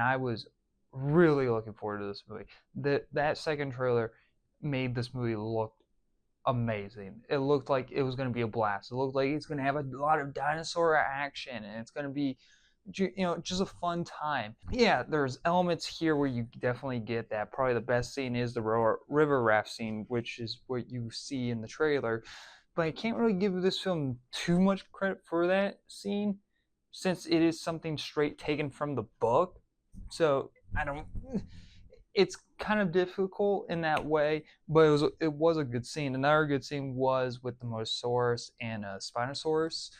I was really looking forward to this movie. That second trailer made this movie look amazing. It looked like it was going to be a blast. It looked like it's going to have a lot of dinosaur action, and it's going to be, just a fun time. Yeah, there's elements here where you definitely get that. Probably the best scene is the river raft scene, which is what you see in the trailer. But I can't really give this film too much credit for that scene, since it is something straight taken from the book. So I don't. It's kind of difficult in that way, but it was a good scene. Another good scene was with the Mosasaurus and Spinosaurus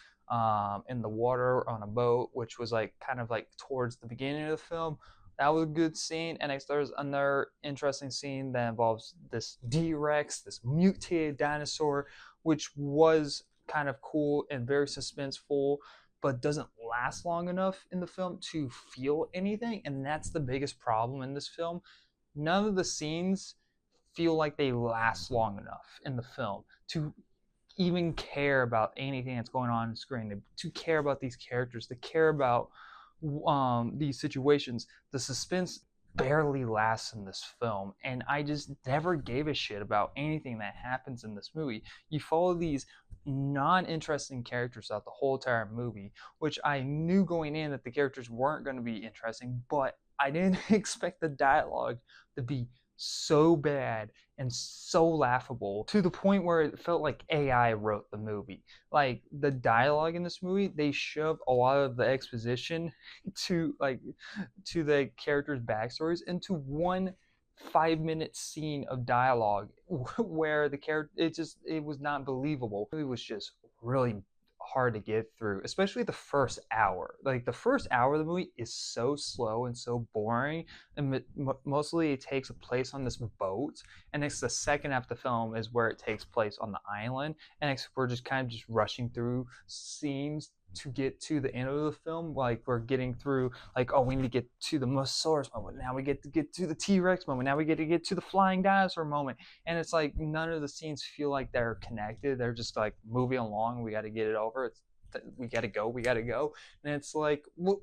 in the water on a boat, which was like kind of like towards the beginning of the film. That was a good scene. And next, there's another interesting scene that involves this D-Rex, this mutated dinosaur, which was kind of cool and very suspenseful, but doesn't last long enough in the film to feel anything. And that's the biggest problem in this film. None of the scenes feel like they last long enough in the film to even care about anything that's going on the screen, to care about these characters, to care about these situations. The suspense barely lasts in this film, and I just never gave a shit about anything that happens in this movie. You follow these non-interesting characters throughout the whole entire movie, which I knew going in that the characters weren't going to be interesting, but I didn't expect the dialogue to be so bad and so laughable to the point where it felt like AI wrote the movie. Like the dialogue in this movie, they shove a lot of the exposition to the characters' backstories into one 5 minute scene of dialogue where the character it was not believable. It was just really hard to get through, especially the first hour. Like the first hour of the movie is so slow and so boring, and mostly it takes place on this boat. And next, the second half of the film is where it takes place on the island, and next, we're just kind of just rushing through scenes to get to the end of the film. Like we're getting through, like, oh, we need to get to the Mosasaurus moment, now we get to the T-Rex moment, now we get to get to the flying dinosaur moment. And it's like none of the scenes feel like they're connected. They're just like moving along, we got to get it over, we got to go. And it's like, look,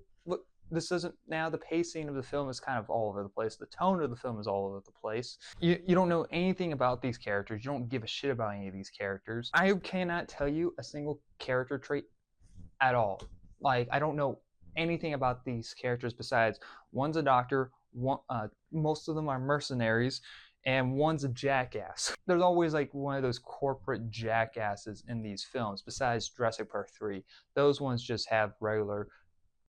this isn't, now the pacing of the film is kind of all over the place, the tone of the film is all over the place. You don't know anything about these characters, you don't give a shit about any of these characters. I cannot tell you a single character trait at all. Like, I don't know anything about these characters besides one's a doctor, most of them are mercenaries, and one's a jackass. There's always like one of those corporate jackasses in these films besides Jurassic Park 3. Those ones just have regular